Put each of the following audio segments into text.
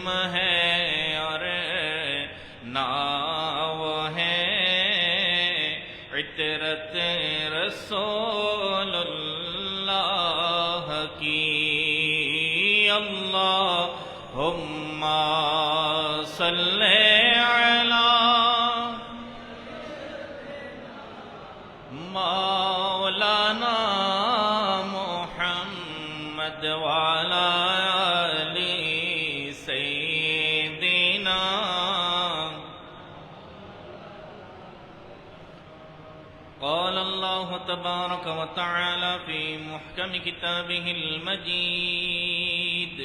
जिस्म है और ना वो है इतरत रसूलुल्लाह की। अल्लाहुम्मा सल्ले अला मौलाना मुहम्मद वाला अली सय्यिदिना। क़ाल अल्लाहु तबारक व तआला फ़ी मुहकम किताबिहिल मजीद।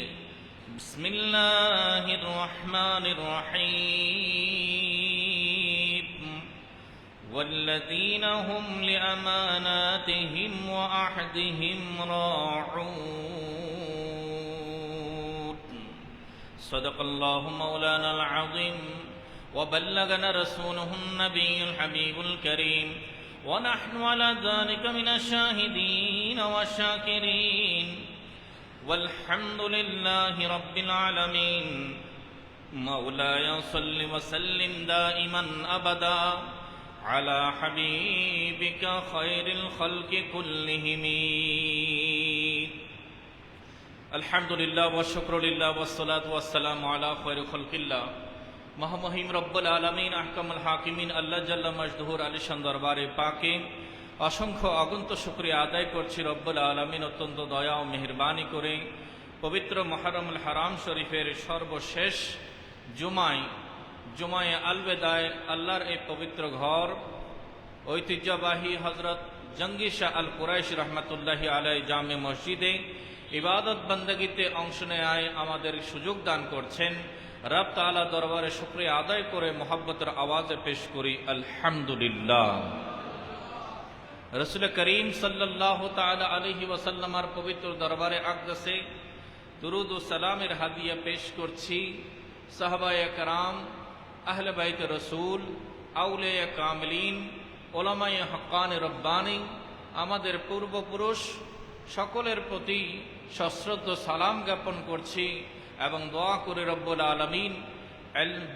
बिस्मिल्लाहिर रहमानिर रहीम। वल्लज़ीन हुम लिअमानातिहिम व अहदिहिम राऊन। सदक़ल्लाहु मौलानाल अज़ीम व बल्लगना रसूलुहुन नबियुल हबीबुल करीम व नहनु अला ज़ालिका मिनश शाहिदीन व शाकिरीन वल्हम्दुलिल्लाहि रब्बिल आलमीन। मौलाया सल्लि व सल्लिम दाइमन अबदा अला हबीबिका खैरिल खल्क़ि कुल्लिहिम। अल्हम्दुलिल्लाह व शुक्रुलिल्लाह वस्सलातु वस्सलामु अला खैरि खल्क़िल्लाह। महामहिम रब्बुल आलमीन अहकामुल हाकिमीन अल्लाह जल्ला मजदूर आलिशान दरबारे पाके असंख्य अगंत शुक्रिया आदाय करছি रब्बुल आलमीन अत्यंत दया ও মেহেরবানি করে पवित्र मुहर्रमुल हराम शरीफेर सर्वशेष जुमाए अलवेदाय अल्लाहर ए पवित्र घर ऐतिह्यबाही हजरत जंगी शाह अल कुरैशी रहमतुल्लाहि आलैहि जामे मस्जिदे इबादत बंदगीते अंश नेওয়ায় আমাদের সুযোগ দান করছেন। रब ताला दरबारे शुक्रिया आदाय करे मोहब्बतेर आवाजे पेश करी अल्हम्दुलिल्लाह। रसूल करीम सल्लल्लाहु ताला अलैहि वसल्लमार पवित्र दरबारे আকদাসে दुरूद ও সালামের হাদিয়া पेश করছি সাহাবায়ে কেরাম, আহলে বাইতে রসুল, আউলিয়া কামিলিন, ওলামায়ে হক্কানে রব্বানি, আমাদের পূর্বপুরুষ সকলের প্রতি সশ্রদ্ধ সালাম জ্ঞাপন করছি এবং দোয়া করে রব্বুল আলামিন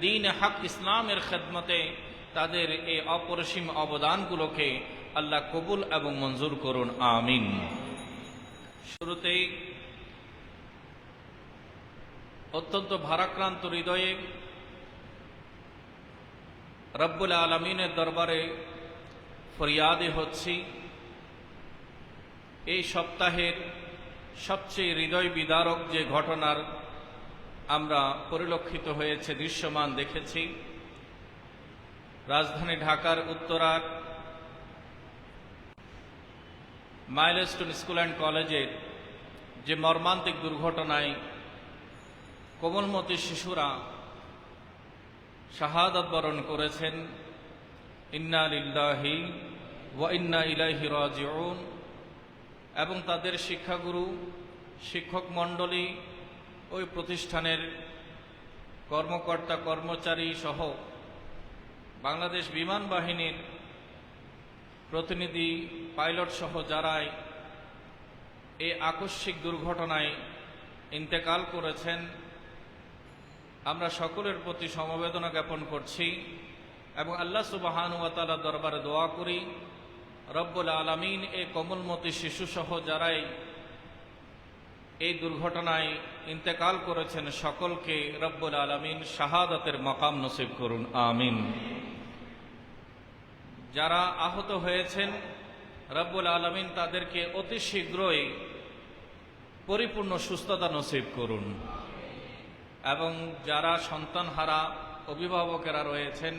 দ্বীন হক ইসলামের খেদমতে তাদের এই অপরিসীম অবদানগুলোকে আল্লাহ কবুল এবং মঞ্জুর করুন, আমিন। শুরুতেই অত্যন্ত ভারাক্রান্ত হৃদয়ে রব্বুল আলামিনের দরবারে ফরিয়াদে হচ্ছি এই সপ্তাহের সবচেয়ে হৃদয় বিদারক যে ঘটনার আমরা পরিলক্ষিত হয়েছে, দৃশ্যমান দেখেছি, রাজধানী ঢাকার উত্তরার মাইলস্টোন স্কুল অ্যান্ড কলেজের যে মর্মান্তিক দুর্ঘটনায় কোমলমতি শিশুরা শাহাদাত বরণ করেছেন। ইন্না লিল্লাহি ওয়া ইন্না ইলাইহি রাজিউন। এবং তাদের শিক্ষাগুরু, শিক্ষক মণ্ডলী, ওই প্রতিষ্ঠানের কর্মকর্তা কর্মচারী সহ বাংলাদেশ বিমান বাহিনীর প্রতিনিধি, পাইলট সহ যারাই এই আকস্মিক দুর্ঘটনায় ইন্তেকাল করেছেন, আমরা সকলের প্রতি সমবেদনা জ্ঞাপন করছি এবং আল্লাহ সুবহানাহু ওয়া তাআলার দরবারে দোয়া করি রব্বুল আলামিন এই কোমলমতি শিশু সহ যারাই এই দুর্ঘটনায় ইন্তেকাল করেছেন সকলকে রব্বুল আলামিন শাহাদাতের মাকাম নসিব করুন, আমিন। যারা আহত হয়েছেন রব্বুল আলামিন তাদেরকে অতি শীঘ্রই পরিপূর্ণ সুস্থতা নসিব করুন এবং যারা সন্তানহারা অভিভাবকেরা রয়েছেন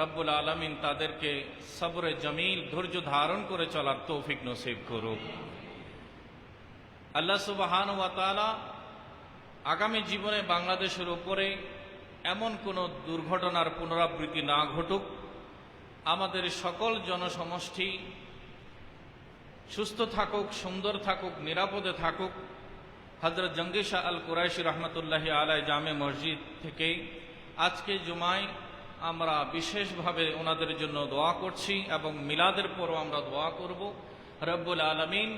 রব্বুল আলামিন তাদেরকে সবরে জমিল, ধৈর্য ধারণ করে চলার তৌফিক নসিব করুন। আল্লাহ সুবহানাহু ওয়া তাআলা আগামী জীবনে বাংলাদেশের উপরে এমন কোনো দুর্ঘটনার পুনরাবৃত্তি না ঘটুক, আমাদের সকল জনসমষ্টি সুস্থ থাকুক, সুন্দর থাকুক, নিরাপদে থাকুক। হযরত জঙ্গি শাহ আল কুরাইশি রহমতুল্লাহি আলাইহি জামে মসজিদ থেকে আজকে জুমায় আমরা বিশেষভাবে ওনাদের জন্য দোয়া করছি এবং মিলাদের পরও আমরা দোয়া করব। রব্বুল আলামিন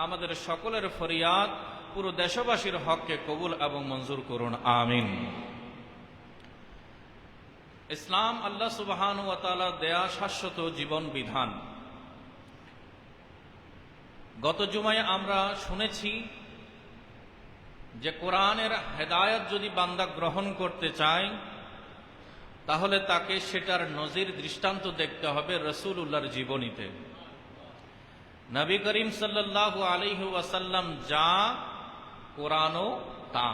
আমাদের সকলের ফরিয়াদ পুরো দেশবাসীর হককে কবুল এবং মঞ্জুর করুন, আমিন। ইসলাম আল্লাহ সুবহানাহু ওয়া তাআলা দেয়া শাশ্বত জীবন বিধান। গত জুমায় আমরা শুনেছি যে কোরআনের হেদায়েত যদি বান্দা গ্রহণ করতে চায় তাহলে তাকে সেটার নজির দৃষ্টান্ত দেখতে হবে রাসূলুল্লাহর জীবনীতে। নবী করিম সাল্লাল্লাহু আলাইহি ওয়াসাল্লাম যা, কোরআনও তা,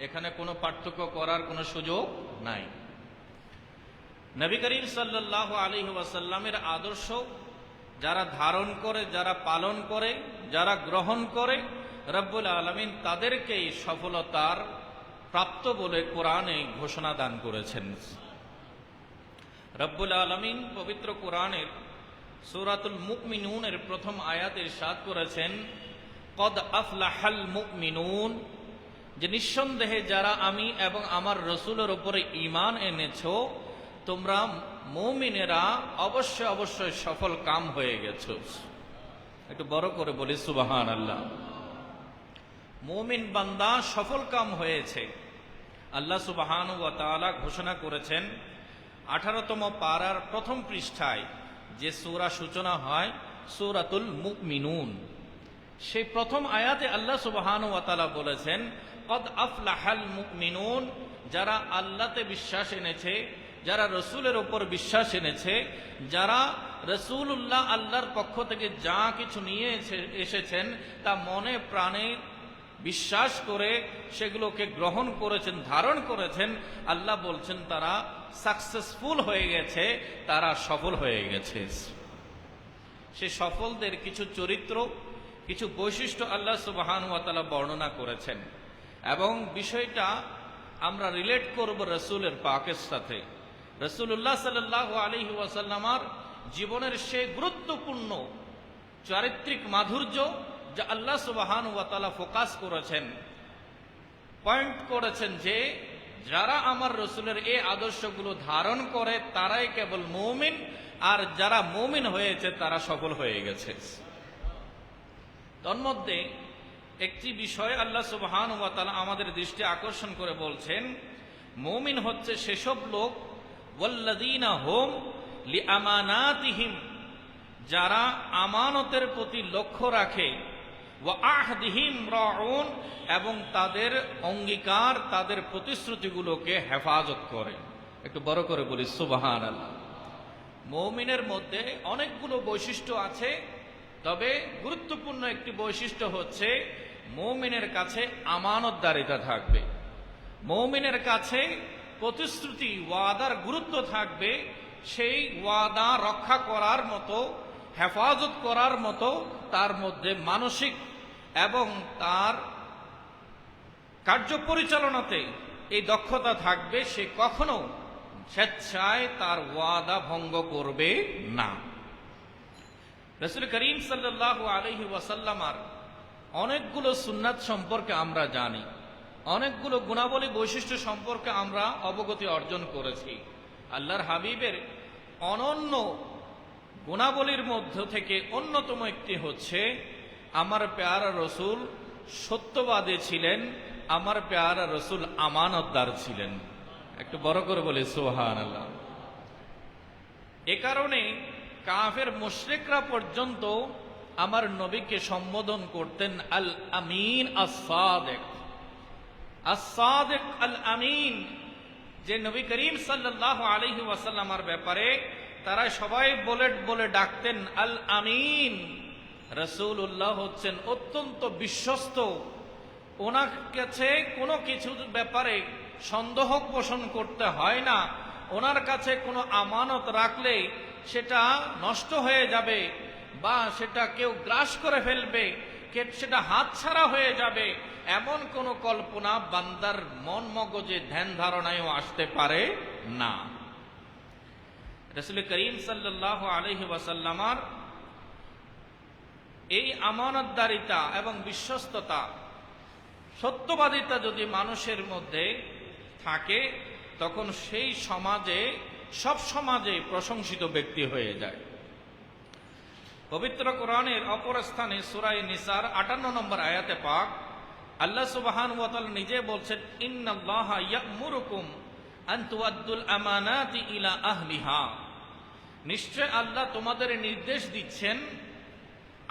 এখানে কোনো পার্থক্য করার কোনো সুযোগ নাই। নবী করিম সাল্লাল্লাহু আলাইহি ওয়াসাল্লামের আদর্শ যারা ধারণ করে, যারা পালন করে, যারা গ্রহণ করে, রব্বুল আলামিন তাদেরকেই সফলতার প্রাপ্ত বলে কোরআনে ঘোষণা দান করেছেন। রব্বুল আলামিন পবিত্র কোরআনের সূরাতুল মুমিনুনের প্রথম আয়াতে ইরশাদ করেছেন, কদ আফলাহাল মুমিনুন, যে নিঃসন্দেহে যারা আমি এবং আমার রাসূলের উপরে ঈমান এনেছো, তোমরা মুমিনেরা অবশ্যই অবশ্যই সফল কাম হয়ে গেছো। একটু বড় করে বলি সুবহানাল্লাহ। মুমিন বান্দা সফল কাম হয়েছে। আল্লাহ সুবহানাহু ওয়া তাআলা ঘোষণা করেছেন 18তম পারার প্রথম পৃষ্ঠায় যে সূরা সূচনা হয় সূরাতুল মুমিনুন, সেই প্রথম আয়াতে আল্লাহ সুবহানাহু ওয়া তাআলা বলেছেন, কদ আফলাহাল মুমিনুন, যারা আল্লাহতে বিশ্বাস এনেছে, যারা রসুলের উপর বিশ্বাস এনেছে, যারা রসুলুল্লাহ আল্লাহর পক্ষ থেকে যা কিছু নিয়ে এসেছেন তা মনে প্রাণে বিশ্বাস করে সেগুলোকে গ্রহণ করেছেন, ধারণ করেছেন, আল্লাহ বলছেন তারা সাকসেসফুল হয়ে গেছে, তারা সফল হয়ে গেছে। সে সফলদের কিছু চরিত্র, কিছু বৈশিষ্ট্য আল্লাহ সুবহানাহু ওয়া তাআলা বর্ণনা করেছেন এবং বিষয়টা আমরা রিলেট করব রসুলের পাকের সাথে। রাসূলুল্লাহ সাল্লাল্লাহু আলাইহি ওয়াসাল্লামের জীবনের সেই গুরুত্বপূর্ণ চারিত্রিক মাধুর্য যা আল্লাহ সুবহানাহু ওয়া তাআলা ফোকাস করেছেন, পয়েন্ট করেছেন যে যারা আমার রসুলের এই আদর্শগুলো ধারণ করে তারাই কেবল মুমিন, আর যারা মুমিন হয়েছে তারা সফল হয়ে গেছে। তন্মধ্যে একটি বিষয় আল্লাহ সুবহানাহু ওয়া তাআলা আমাদের দৃষ্টি আকর্ষণ করে বলছেন, মুমিন হচ্ছে সেসব লোক ওয়াল্লাযীনা হুম লিআমানাতিহিম, যারা আমানতের প্রতি লক্ষ্য রাখে, ওয়া আহদিহিম রাউন, এবং তাদের অঙ্গীকার, তাদের প্রতিশ্রুতিগুলোকে হেফাজত করে। একটু বড় করে বলি সুবহানাল্লাহ। মুমিনের মধ্যে অনেকগুলো বৈশিষ্ট্য আছে, তবে গুরুত্বপূর্ণ একটি বৈশিষ্ট্য হচ্ছে মুমিনের কাছে আমানতদারিতা থাকবে, মুমিনের কাছে প্রতিশ্রুতি, ওয়াদার গুরুত্ব থাকবে, সেই ওয়াদা রক্ষা করার মতো, হেফাজত করার মতো তার মধ্যে মানসিক এবং তার কার্য পরিচালনাতে এই দক্ষতা থাকবে। সে কখনো স্বেচ্ছায় তার ওয়াদা ভঙ্গ করবে না। রাসূল করিম সাল্লাল্লাহু আলাইহি ওয়াসাল্লামের অনেকগুলো সুন্নাত সম্পর্কে আমরা জানি, অনেকগুলো গুণাবলী বৈশিষ্ট্য সম্পর্কে আমরা অবগতি অর্জন করেছি। আল্লাহর হাবিবের অনন্য গুণাবলীর মধ্য থেকে অন্যতম একটি হচ্ছে আমার পেয়ারা রসুল সত্যবাদী ছিলেন, আমার পেয়ারা রসুল আমানতদার ছিলেন। একটু বড় করে বলি সুবহানাল্লাহ। এ কারণে কাফের মুশরিকরা পর্যন্ত আমার নবীকে সম্বোধন করতেন আল আমিন আস-সাদিক, আস-সাদিক আল আমিন। যে নবী করিম সাল্লাল্লাহু আলাইহি ওয়াসাল্লামের ব্যাপারে তারা সবাই বলে ডাকতেন আল আমিন। রাসূলুল্লাহ হচ্ছেন অত্যন্ত বিশ্বস্ত, ওনার কাছে কোনো কিছু ব্যাপারে সন্দেহ পোষণ করতে হয় না। ওনার কাছে কোনো আমানত রাখলে সেটা নষ্ট হয়ে যাবে বা সেটা কেউ গ্রাস করে ফেলবে, সেটা হাতছাড়া হয়ে যাবে, এমন কোন কল্পনা বান্দার মন মগজে ধ্যান ধারণায়ও আসতে পারে না। রাসূল করিম সাল্লাল্লাহু আলাইহি ওয়াসাল্লামের এই আমানতদারিতা এবং বিশ্বস্ততা, সত্যবাদিতা যদি মানুষের মধ্যে থাকে তখন সেই সমাজে, সব সমাজে প্রশংসিত ব্যক্তি হয়ে যায়। পবিত্র কোরআনের অপর স্থানে সূরা নিসার 58 নম্বর আয়াতে পাক আল্লাহ সুবহানাহু ওয়া তাআলা নিজে বলছেন, ইন্নাল্লাহা ইয়া'মুরুকুম আন তুআদ্দুল আমানাতি ইলা আহলিহা, নিশ্চয় আল্লাহ তোমাদের নির্দেশ দিচ্ছেন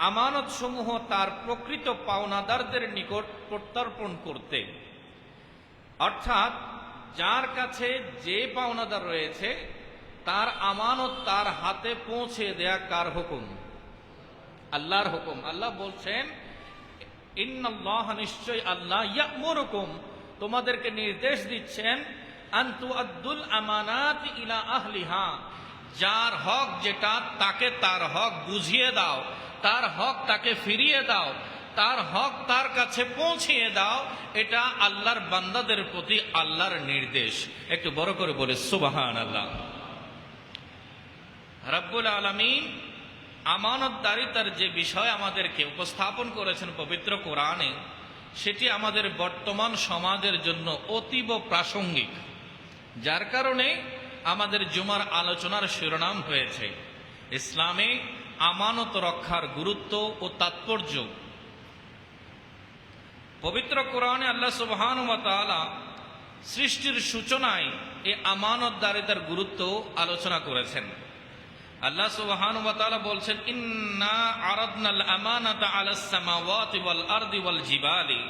আমানত সমূহ তার প্রকৃত পাওনাদারদের নিকট প্রত্যর্পণ করতে। অর্থাৎ যার কাছে যে পাওনাদার রয়েছে তার আমানত তার হাতে পৌঁছে দেয়া কার হুকুম? আল্লাহর হুকুম। আল্লাহ বলছেন, ইন্নাল্লাহ, নিশ্চয় আল্লাহ, ইয়া'মুরুকুম, তোমাদেরকে নির্দেশ দিচ্ছেন, আন তুআদ্দুল আমানাতি ইলা আহলিহা, যার হক যেটা তাকে তার হক বুঝিয়ে দাও, তার হক তাকে ফিরিয়ে দাও, তার হক তার কাছে পৌঁছিয়ে দাও। এটা আল্লাহর বান্দাদের প্রতি আল্লাহর নির্দেশ। একটু বড় করে বলে সুবহানাল্লাহ। রব্বুল আলামিন আমানতদারিতার যে বিষয় আমাদেরকে উপস্থাপন করেছেন পবিত্র কোরআনে, সেটি আমাদের বর্তমান সমাজের জন্য অতীব প্রাসঙ্গিক, যার কারণে আমাদের জুমার আলোচনার শিরোনাম হয়েছে ইসলামে আমানত রক্ষার গুরুত্ব ও তাৎপর্য। পবিত্র কোরআনে আল্লাহ সুবহানাহু ওয়া তাআলা সৃষ্টির সূচনায় এই আমানতদারিতার গুরুত্ব আলোচনা করেছেন। আল্লাহ সুবহানাহু ওয়া তাআলা বলছেন, ইন্না আরাদনাল আমানাতা আলাস সামাওয়াতি ওয়াল আরদি ওয়াল জিবালি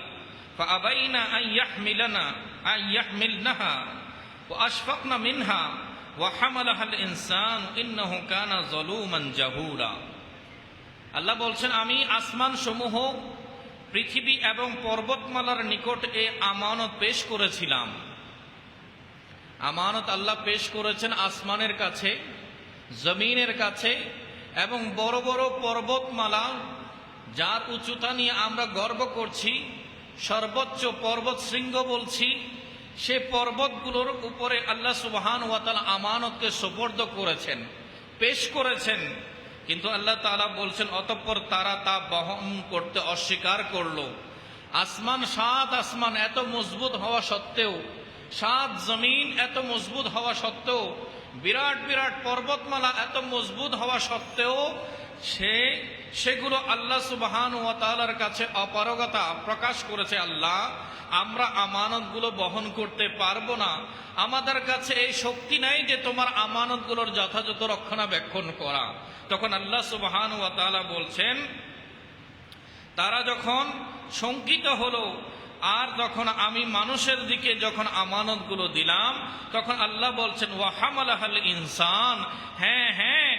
ফাআবাইনা আন ইয়াহমিলনাহা ওয়া আশফাকনা মিনহা ওয়া হামালাহাল ইনসানু ইন্নাহু কানা যালুমান জাহুলা। আল্লাহ বলছেন, আমি আসমান সমূহ, পৃথিবী এবং পর্বতমালার নিকট এ আমানত পেশ করেছিলাম। আমানত আল্লাহ পেশ করেছেন আসমানের কাছে, জমিনের কাছে, এবং বড় বড় পর্বতমালা, যার উচ্চতা নিয়ে আমরা গর্ব করছি, সর্বোচ্চ পর্বত শৃঙ্গ বলছি, সে পর্বতগুলোর উপরে আল্লাহ সুবহানাহু ওয়া তাআলা আমানতকে সুপর্দ করেছেন, পেশ করেছেন। কিন্তু আল্লাহ তাআলা বলছেন, অতঃপর তারা তা বহন করতে অস্বীকার করলো। আসমান, সাত আসমান এত মজবুত হওয়া সত্ত্বেও, সাত জমিন এত মজবুত হওয়া সত্ত্বেও, বিরাট বিরাট পর্বতমালা এত মজবুত হওয়া সত্ত্বেও সেগুলো আল্লাহ সুবহানাহু ওয়া তাআলার কাছে অপারগতা প্রকাশ করেছে। আল্লাহ, আমরা আমানতগুলো বহন করতে পারবো না, আমাদের কাছে এই শক্তি নাই যে তোমার আমানতগুলোর যথাযথ রক্ষণাবেক্ষণ করা। তখন আল্লাহ সুবহানাহু ওয়া তাআলা বলছেন, তারা যখন শঙ্কিত হলো, আর যখন আমি মানুষের দিকে যখন আমানতগুলো দিলাম, তখন আল্লাহ বলছেন, ওয়া হামালাহাল ইনসান, হ্যাঁ হ্যাঁ,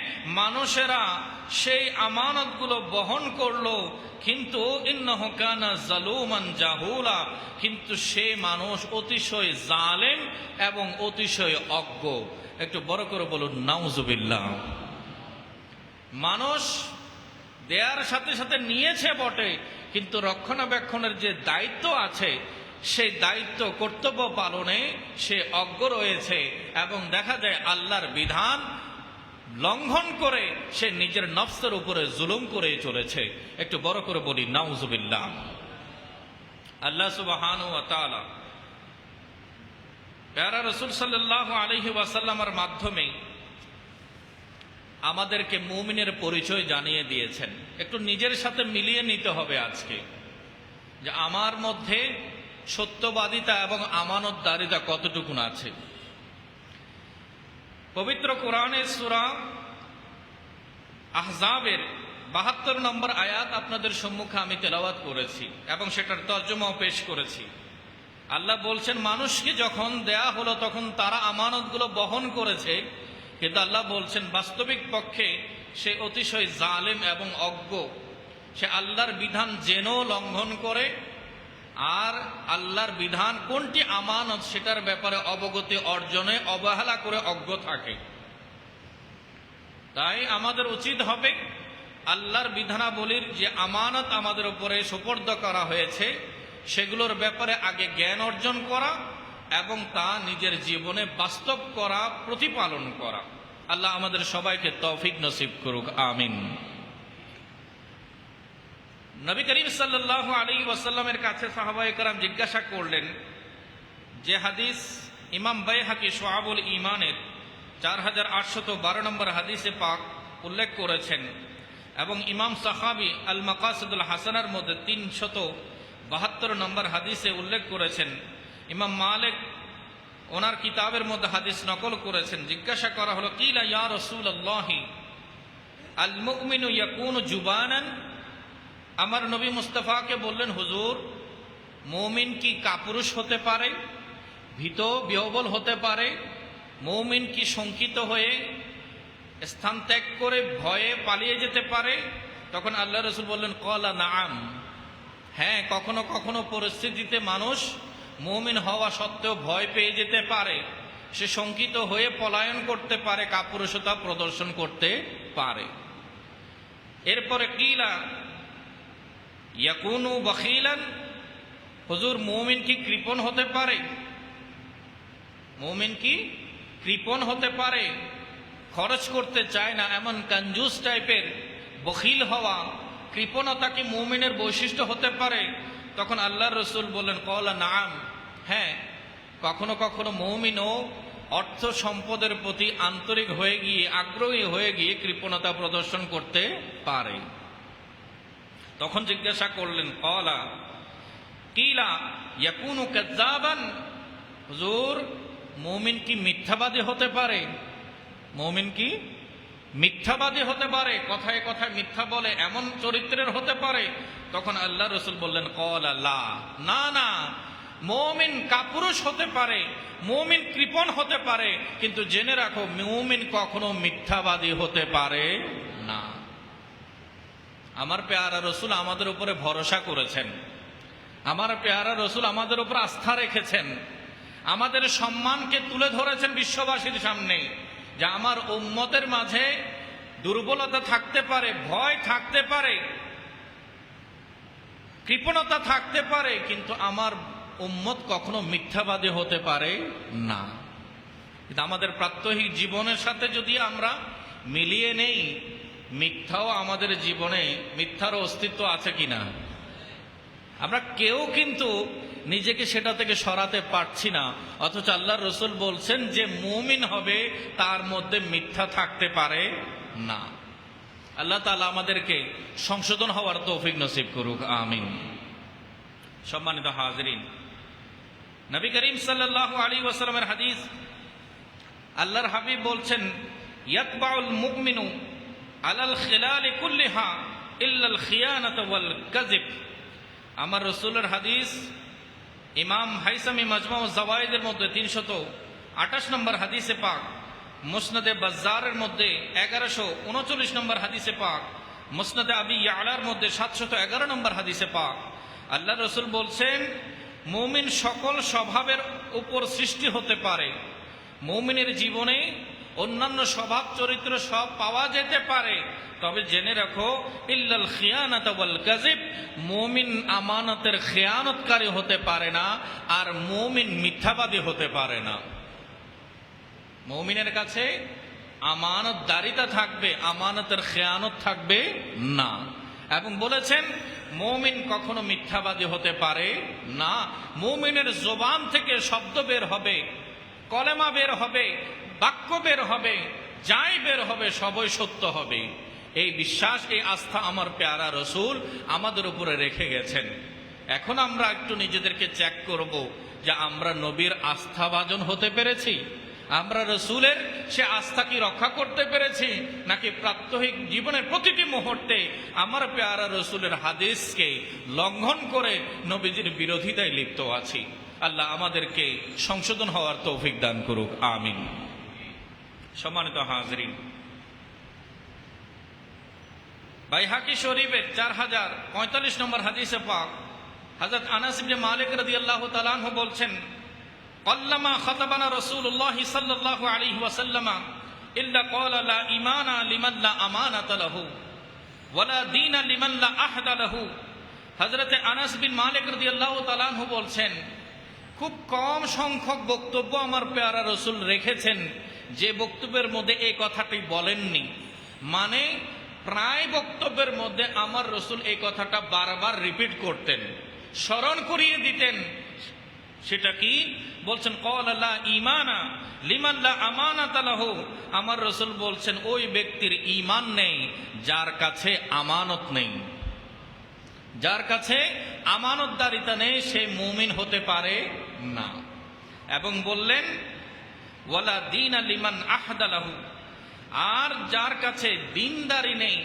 মানুষেরা সেই আমানতগুলো বহন করলো, কিন্তু ইন্নাহু কানা যালুমান জাহুলা, কিন্তু সে মানুষ অতিশয় জালেম এবং অতিশয় অজ্ঞ। একটু বড় করে বলুন নাউজুবিল্লাহ। মানুষ দেয়ার সাথে সাথে নিয়েছে বটে, কিন্তু রক্ষণাবেক্ষণের যে দায়িত্ব আছে, সেই দায়িত্ব কর্তব্য পালনে সে অজ্ঞ রয়েছে, এবং দেখা যায় আল্লাহর বিধান লঙ্ঘন করে সে নিজের নফসের উপরে জুলুম করে চলেছে। একটু বড় করে বলি নাউজুবিল্লাহ। আল্লাহ সুবহানাহু ওয়া তাআলা প্যারা রাসূল সাল্লাল্লাহু আলাইহি ওয়াসাল্লামের মাধ্যমে আমাদেরকে মুমিনের পরিচয় জানিয়ে দিয়েছেন। একটু নিজের সাথে মিলিয়ে নিতে হবে আজকে, যে আমার মধ্যে সত্যবাদিতা এবং আমানতদারিতা কতটুকুন আছে। পবিত্র কোরআনের সূরা আহজাবের ৭২ নম্বর আয়াত আপনাদের সম্মুখে আমি তেলাওয়াত করেছি এবং সেটার তর্জমাও পেশ করেছি। আল্লাহ বলছেন, মানুষকে যখন দেয়া হলো তখন তারা আমানতগুলো বহন করেছে, কিন্তু আল্লাহ বলছেন বাস্তবিক পক্ষে সে অতিশয় জালেম এবং অজ্ঞ। সে আল্লাহর বিধান জেনেও লঙ্ঘন করে, আর আল্লাহর বিধান কোনটি আমানত সেটার ব্যাপারে অবগতি অর্জনে অবহেলা করে অজ্ঞ থাকে। তাই আমাদের উচিত হবে আল্লাহর বিধানাবলীর যে আমানত আমাদের উপরে সুপর্দ করা হয়েছে, সেগুলোর ব্যাপারে আগে জ্ঞান অর্জন করা এবং তা নিজের জীবনে বাস্তব করা, প্রতিপালন করা। আল্লাহ আমাদের সবাইকে তৌফিক নসিব করুক, আমিন। নবী করিম সাল্লাল্লাহু আলাইহি ওয়াসাল্লামের কাছে সাহাবায়ে কেরাম জিজ্ঞাসা করলেন, যে হাদিস ইমাম বাইহাকি শুআবুল ঈমানের 4812 নম্বর হাদিসে পাক উল্লেখ করেছেন, এবং ইমাম সাহাবী আল মাকাসিদুল হাসানার মধ্যে 72 নম্বর হাদিসে উল্লেখ করেছেন। ইমাম মালিক ওনার কিতাবের মধ্যে হাদিস নকল করেছেন। জিজ্ঞাসা করা হলো, কিলা ইয়া রাসূলুল্লাহি আল মুমিনু ইয়াকুনু জুবানান। আমার নবী মুস্তাফাকে বললেন, হুজুর, মুমিন কি কাপুরুষ হতে পারে, ভীত বিহ্বল হতে পারে? মুমিন কি শঙ্কিত হয়ে স্থান ত্যাগ করে ভয়ে পালিয়ে যেতে পারে? তখন আল্লাহ রাসূল বললেন, ক্বালা নাআম, হ্যাঁ, কখনো কখনো পরিস্থিতিতে মানুষ মুমিন হওয়া সত্ত্বেও ভয় পেয়ে যেতে পারে, সে শঙ্কিত হয়ে পলায়ন করতে পারে, কাপুরুষতা প্রদর্শন করতে পারে। এরপরে কিলা ইয়াকুনু বখিলান, হুজুর, মুমিন কি কৃপণ হতে পারে? মুমিন কি কৃপণ হতে পারে, খরচ করতে চায় না, এমন কঞ্জুস টাইপের বখিল হওয়া, কৃপণতা কি মুমিনের বৈশিষ্ট্য হতে পারে? তখন আল্লাহর রাসূল বললেন, ক্বালা নাআম, হ্যাঁ, কখনো কখনো মুমিনও অর্থ সম্পদের প্রতি আন্তরিক হয়ে গিয়ে, আগ্রহী হয়ে গিয়ে কৃপণতা প্রদর্শন করতে পারে। তখন জিজ্ঞাসা করলেন, ক্বালা কিলা ইয়াকুনু কাযযাবান, হুজুর, মুমিন কি মিথ্যাবাদী হতে পারে? মুমিন কি মিথ্যাবাদী হতে পারে, কথায় কথায় মিথ্যা বলে, এমন চরিত্রের হতে পারে? তখন আল্লাহ রাসূল বললেন, ক্বালা লা, না না, মুমিন কাপুরুষ হতে পারে, মুমিন কৃপণ হতে পারে, কিন্তু জেনে রাখো, মুমিন কখনো মিথ্যাবাদী হতে পারে না। আমার পেয়ারা রাসূল আমাদের উপরে ভরসা করেছেন, আমার পেয়ারা রাসূল আমাদের উপর আস্থা রেখেছেন, আমাদের সম্মানকে তুলে ধরেছেন বিশ্ববাসীর সামনে, যে আমার উম্মতের মাঝে দুর্বলতা থাকতে পারে, ভয় থাকতে পারে, কৃপণতা থাকতে পারে, কিন্তু আমার উম্মত কখনো মিথ্যাবাদী হতে পারে না। কিন্তু আমাদের প্রাত্যহিক জীবনের সাথে যদি আমরা মিলিয়ে নেই, মিথ্যাও আমাদের জীবনে, মিথ্যার অস্তিত্ব আছে কিনা, আমরা কেউ কিন্তু নিজেকে সেটা থেকে সরাতে পারছি না। অথচ আল্লাহর রাসূল বলছেন যে মুমিন হবে তার মধ্যে মিথ্যা থাকতে পারে না। আল্লাহ তাআলা আমাদেরকে সংশোধন হওয়ার তৌফিক নসিব করুক, আমিন। সম্মানিত হাজিরিন, নবী করিম সাল্লাল্লাহু আলাইহি ওয়াসাল্লামের হাদিস, আল্লাহর হাবিব বলছেন, ইয়াতবাউল মুমিনু আলাল খিলালি কুল্লিহা ইল্লাল খিয়ানাতা ওয়াল কাযিব। আমার রাসূলের হাদিস, ইমাম হাইসামি মাজমাউ জাওয়ায়েদের মধ্যে 328 নম্বর হাদিসে পাক, মুসনাদে বাজ্জারের মধ্যে 1139 নম্বর হাদিসে পাক, মুসনাদে আবি ইয়ালার মধ্যে 711 নম্বর হাদিসে পাক, আল্লাহ রাসূল বলছেন, মুমিন সকল স্বভাবের উপর সৃষ্টি হতে পারে, মুমিনের জীবনে অন্যান্য স্বভাব চরিত্র সব পাওয়া যেতে পারে, তবে জেনে রাখো, ইল্লাল খিয়ানাতা ওয়াল কাযিব, মুমিন আমানতের খেয়ানতকারী হতে পারে না, আর মুমিন মিথ্যাবাদী হতে পারে না। মুমিনের কাছে আমানতদারিতা থাকবে, আমানতের খেয়ানত থাকবে না। এবং বলেছেন, মুমিন কখনো মিথ্যাবাদী হতে পারে না। মুমিনের জবান থেকে শব্দ বের হবে, কলেমা বের হবে, বাক্য বের হবে, যাই বের হবে সবই সত্য হবে। এই বিশ্বাস, এই আস্থা আমার পেয়ারা রাসূল আমাদের উপরে রেখে গেছেন। এখন আমরা একটু নিজেদেরকে চেক করব যে আমরা নবীর আস্থাভাজন হতে পেরেছি, আমরা রাসূলের সে আস্থা কি রক্ষা করতে পেরেছি, নাকি প্রাত্যহিক জীবনের প্রতিটি মুহূর্তে আমার পেয়ারা রাসূলের হাদিসকে লঙ্ঘন করে নবীজির বিরোধিতায় লিপ্ত আছি। আল্লাহ আমাদেরকে সংশোধন হওয়ার তৌফিক দান করুক, আমিন। সম্মানিত হাজিরিন, বাইহাকি শরীফের 4045 নম্বর হাদিসে পাক, হযরত আনাস ইবনে মালিক রাদিয়াল্লাহু তাআলা আনহু বলছেন, ক্বাল্লামা খাতাবানা রাসূলুল্লাহ সাল্লাল্লাহু আলাইহি ওয়াসাল্লাম ইল্লা ক্বালা লা ঈমানা লিমান লা আমানাতা লাহু ওয়া লা দীনা লিমান লা আহদা লাহু। হযরত আনাস বিন মালিক রাদিয়াল্লাহু তাআলা আনহু বলছেন, খুব কম সংখ্যক বক্তব্য আমার পেয়ারা রাসূল রেখেছেন যে বক্তব্যের মধ্যে এই কথাটি বলেননি। মানে প্রায় বক্তব্যের মধ্যে আমার রাসূল এই কথাটা বারবার রিপিট করতেন, স্মরণ করিয়ে দিতেন। সেটা কি বলছেন? ক্বালা লা ঈমানা লিমান লা আমানাতা লাহু। আমার রাসূল বলছেন, ওই ব্যক্তির ঈমান নেই যার কাছে আমানত নেই। যার কাছে আমানতদারিতা নেই সে মুমিন হতে পারে না। এবং বললেন ওয়ালা দীনা লিমান আহদা লাহু, আর যার কাছে দিনদারি নেই,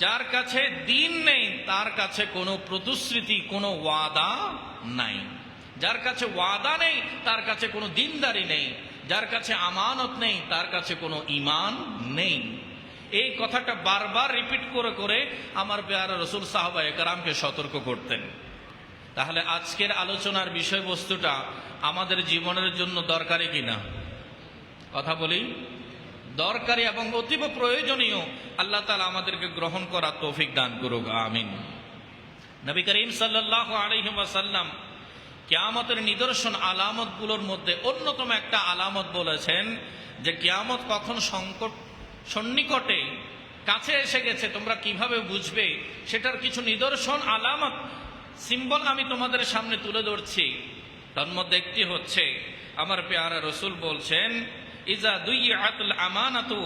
যার কাছে দিন নেই, তার কাছে কোনো প্রতিশ্রুতি, কোনো ওয়াদা নাই। যার কাছে ওয়াদা নেই তার কাছে কোনো দিনদারি নেই, যার কাছে আমানত নেই তার কাছে কোনো ঈমান নেই। এই কথাটা বারবার রিপিট করে করে আমার প্যারা রাসূল সাহাবায়ে কেরামকে সতর্ক করতেন। তাহলে আজকের আলোচনার বিষয়বস্তুটা আমাদের জীবনের জন্য দরকারি কিনা? কথা বলি, দরকারি এবং অতীব প্রয়োজনীয়। আল্লাহ তাআলা আমাদেরকে গ্রহণ করার তৌফিক দান করুক, আমিন। নবী করিম সাল্লাল্লাহু আলাইহি ওয়াসাল্লাম কিয়ামতের নিদর্শন আলামতগুলোর মধ্যে অন্যতম একটা আলামত বলেছেন যে কিয়ামত কখন সন্নিকটে কাছে এসে গেছে তোমরা কিভাবে বুঝবে, সেটার কিছু নিদর্শন আলামত সিম্বল আমি তোমাদের সামনে তুলে ধরছি। তার মধ্যে একটি হচ্ছে আমার পেয়ারা রসুল বলছেন ইজা দুইআতুল আমানাতু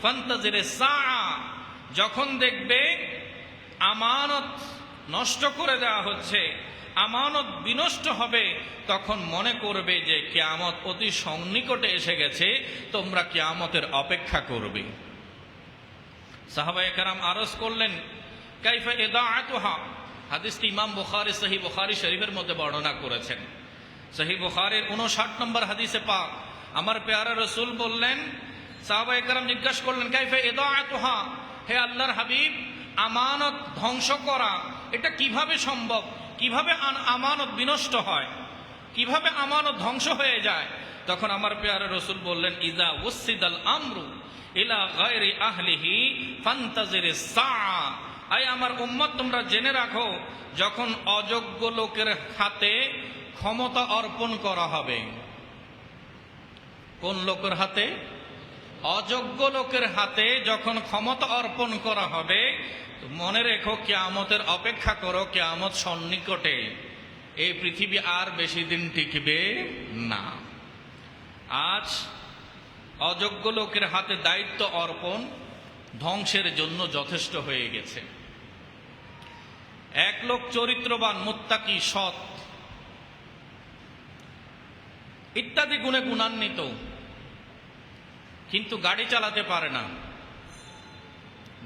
ফান্তাজিরিস সাআ, যখন দেখবে আমানত নষ্ট করে দেওয়া হচ্ছে, আমানত বিনষ্ট হবে, তখন মনে করবে যে কিয়ামত অতি সন্নিকটে এসে গেছে, তোমরা কিয়ামতের অপেক্ষা করবে। সাহাবায়ে কেরাম আরজ করলেন কাইফা ইদাআতুহা, হাদিসটি ইমাম বুখারী সহিহ বুখারী শরীফের মধ্যে বর্ণনা করেছেন। সহিহ বুখারীর 59 নম্বর হাদিসে পাক আমার পেয়ারা রসুল বললেন, সাহাবায়ে কেরাম জিজ্ঞাসা করলেন কাইফা ইদাআতুহা, হে আল্লাহর হাবিব, আমানত ধ্বংস করা এটা কিভাবে সম্ভব? কিভাবে আমানত বিনষ্ট হয়, কিভাবে আমানত ধ্বংস হয়ে যায়? তখন আমার পেয়ারা রসুল বললেন ইজা উসিদাল আমরু ইলা গায়রি আহলিহি ফান্তাজিরিস সাআ, আই আমার উম্মত তোমরা জেনে রাখো, যখন অযোগ্য লোকের হাতে ক্ষমতা অর্পণ করা হবে। কোন লোকের হাতে? অযোগ্য লোকের হাতে যখন ক্ষমতা অর্পণ করা হবে, মনে রেখো কিয়ামতের অপেক্ষা করো, কিয়ামত সন্নিকটে। এই পৃথিবী আর বেশি দিন টিকবে না। আজ অযোগ্য লোকের হাতে দায়িত্ব অর্পণ ধ্বংসের জন্য যথেষ্ট হয়ে গেছে। এক লোক চরিত্রবান, মুত্তাকি, সৎ ইত্যাদি গুণে গুণান্বিত, কিন্তু গাড়ি চালাতে পারে না,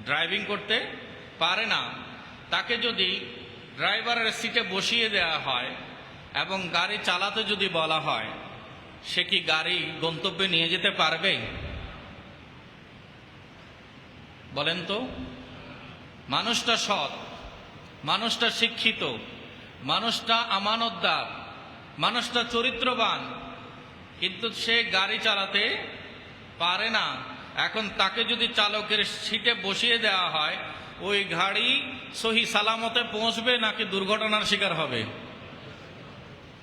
ড্রাইভিং করতে পারে না। তাকে যদি ড্রাইভারের সিটে বসিয়ে দেওয়া হয় এবং গাড়ি চালাতে যদি বলা হয়, সে কি গাড়ি গন্তব্যে নিয়ে যেতে পারবে? বলেন তো। মানুষটা সৎ, মানুষটা শিক্ষিত, মানুষটা আমানতদার, মানুষটা চরিত্রবান, কিন্তু সে গাড়ি চালাতে পারে না। এখন তাকে যদি চালকের সিটে বসিয়ে দেওয়া হয়, ওই গাড়ি সহি সালামতে পৌঁছবে নাকি দুর্ঘটনার শিকার হবে?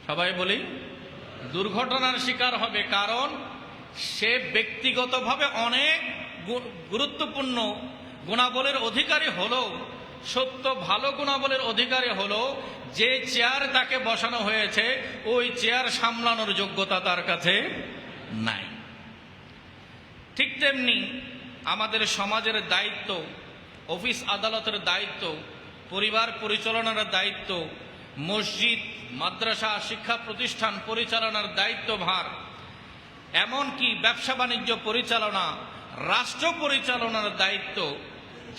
সবাই বলি দুর্ঘটনার শিকার হবে। কারণ সে ব্যক্তিগতভাবে অনেক গুরুত্বপূর্ণ গুণাবলীর অধিকারী হলো, সত্য ভালো গুণাবলীর অধিকারী হলো, যে চেয়ার তাকে বসানো হয়েছে ওই চেয়ার সামলানোর যোগ্যতা তার কাছে নাই। ঠিক তেমনি আমাদের সমাজের দায়িত্ব, অফিস আদালতের দায়িত্ব, পরিবার পরিচালনার দায়িত্ব, মসজিদ মাদ্রাসা শিক্ষা প্রতিষ্ঠান পরিচালনার দায়িত্বভার, এমনকি ব্যবসা বাণিজ্য পরিচালনা, রাষ্ট্র পরিচালনার দায়িত্ব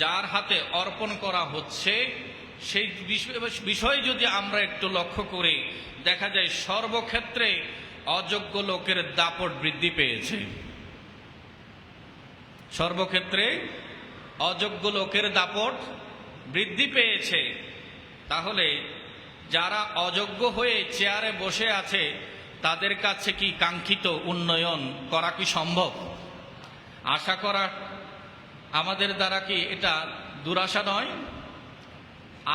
যার হাতে অর্পণ করা হচ্ছে, সেই বিষয় যদি আমরা একটু লক্ষ্য করি, দেখা যায় সর্বক্ষেত্রে অযোগ্য লোকের দাপট বৃদ্ধি পেয়েছে। সর্বক্ষেত্রে অযোগ্য লোকের দাপট বৃদ্ধি পেয়েছে। তাহলে যারা অযোগ্য হয়ে চেয়ারে বসে আছে, তাদের কাছে কি কাঙ্ক্ষিত উন্নয়ন করা কি সম্ভব? আশা করা আমাদের দ্বারা কি এটা দুরাশা নয়?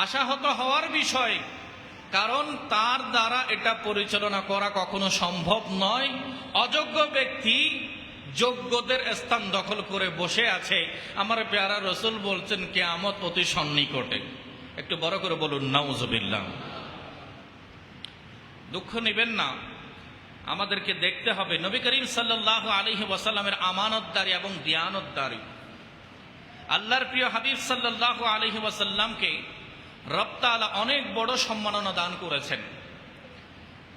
আশাহত হওয়ার বিষয়, কারণ তার দ্বারা এটা পরিচালনা করা কখনো সম্ভব নয়। অযোগ্য ব্যক্তি যোগ্যদের স্থান দখল করে বসে আছে। আমার পেয়ারা রসুল বলছেন কিয়ামত অতি সন্নিকটে। একটু বড় করে বলুন নাউজুবিল্লাহ। দুঃখ নেবেন না, আমাদেরকে দেখতে হবে নবী করিম সাল্লাল্লাহু আলাইহি ওয়াসাল্লামের আমানতদারি এবং দিয়ানতদারি। আল্লাহর প্রিয় হাবিব সাল্লাল্লাহু আলাইহি ওয়াসাল্লামকে রব তাআলা অনেক বড় সম্মাননা দান করেছেন,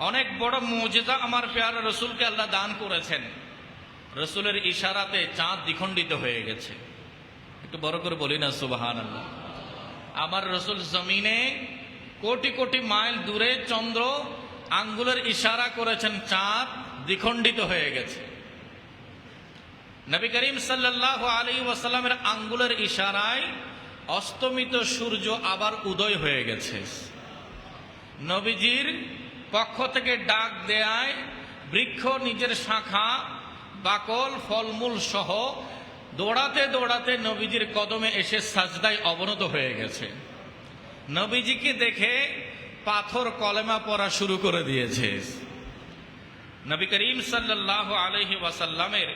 অনেক বড় মুজিজা আমার প্যারা রসুলকে আল্লাহ দান করেছেন। রসুলের ইশারাতে চাঁদ দ্বিখণ্ডিত হয়ে গেছে। একটু বড় করে বলি না সুবহানাল্লাহ। আমার রসুল জমিনে কোটি কোটি মাইল দূরে চন্দ্র আঙ্গুলের ইশারা করেছেন, চাঁদ দ্বিখণ্ডিত হয়ে গেছে। নবী করিম সাল্লাল্লাহু আলাইহি ওয়াসাল্লামের আঙ্গুলের ইশারায় অস্তমিত সূর্য আবার উদয় হয়ে গেছে। নবীজির পক্ষ থেকে ডাক দেয়ায় বৃক্ষ নিজের শাখা বাকল ফলমূল সহ দৌড়াতে দৌড়াতে নবীজির কদমে এসে সাজদায় অবনত হয়ে গেছে। নবীজিকে দেখে পাথর কলেমা পড়া শুরু করে দিয়েছে। নবী করিম সাল্লাল্লাহু আলাইহি ওয়াসাল্লামের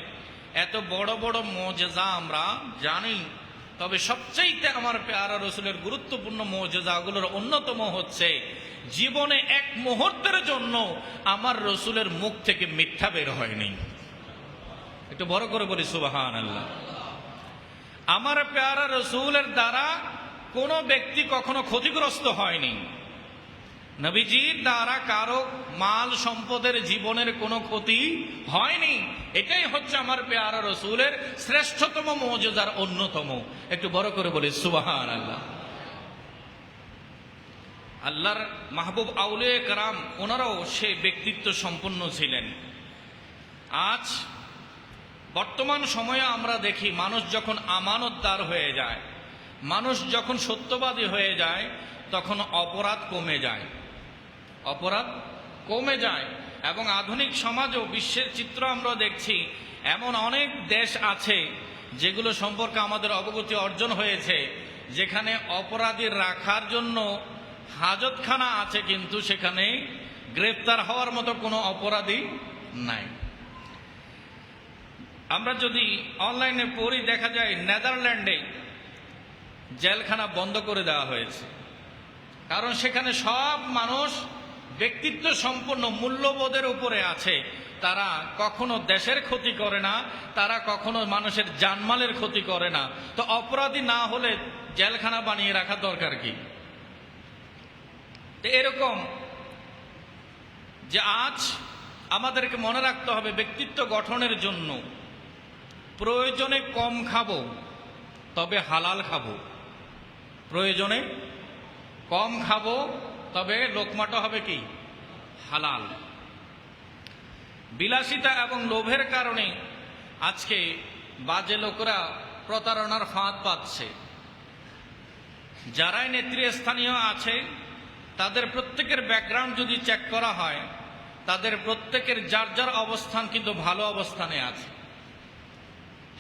এত বড় বড় মুজিজা আমরা জানি, তবে সবচাইতে আমার প্যারা রসুলের গুরুত্বপূর্ণ মুজিজাগুলোর অন্যতম হচ্ছে জীবনে এক মুহূর্তের জন্য আমার রসুলের মুখ থেকে মিথ্যা বের হয়নি। একটু বড় করে বলি সুবহানাল্লাহ। আমার প্যারা রসুলের দ্বারা কোনো ব্যক্তি কখনো ক্ষতিগ্রস্ত হয়নি। নবীজির দ্বারা কারো মাল সম্পদের জীবনের কোনো ক্ষতি হয়নি। এটাই হচ্ছে আমার প্যারা রসুলের শ্রেষ্ঠতম মুজিজার অন্যতম। একটু বড় করে বলি সুবহানাল্লাহ। আল্লাহর মাহবুব আউলিয়া কেরাম ওনারাও সে ব্যক্তিত্ব সম্পন্ন ছিলেন। আজ বর্তমান সময়ে আমরা দেখি মানুষ যখন আমানতদার হয়ে যায়, মানুষ যখন সত্যবাদী হয়ে যায়, তখন অপরাধ কমে যায়, অপরাধ কমে যায়। এবং আধুনিক সমাজও বিশ্বের চিত্র আমরা দেখছি, এমন অনেক দেশ আছে যেগুলো সম্পর্কে আমাদের অবগতি অর্জন হয়েছে, যেখানে অপরাধীর রাখার জন্য হাজতখানা আছে, কিন্তু সেখানে গ্রেপ্তার হওয়ার মতো কোনো অপরাধী নাই। আমরা যদি অনলাইনে পড়ি, দেখা যায় নেদারল্যান্ডে জেলখানা বন্ধ করে দেওয়া হয়েছে, কারণ সেখানে সব মানুষ ব্যক্তিত্ব সম্পন্ন মূল্যবোধের উপরে আছে। তারা কখনো দেশের ক্ষতি করে না, তারা কখনো মানুষের জানমালের ক্ষতি করে না। তো অপরাধী না হলে জেলখানা বানিয়ে রাখা দরকার কি? তো এরকম যে আজ আমাদেরকে মনে রাখতে হবে, ব্যক্তিত্ব গঠনের জন্য প্রয়োজনে কম খাবো, তবে হালাল খাবো। প্রয়োজনে কম খাবো, তবে লোকমাটা হবে কি? হালাল। বিলাসিতা এবং লোভের কারণে আজকে বাজে লোকরা প্রতারণার ফাঁদ পাচ্ছে। যারাই নেতৃস্থানীয় আছে, তাদের প্রত্যেকের ব্যাকগ্রাউন্ড যদি চেক করা হয়, তাদের প্রত্যেকের যার যার অবস্থান কিন্তু ভালো অবস্থানে আছে।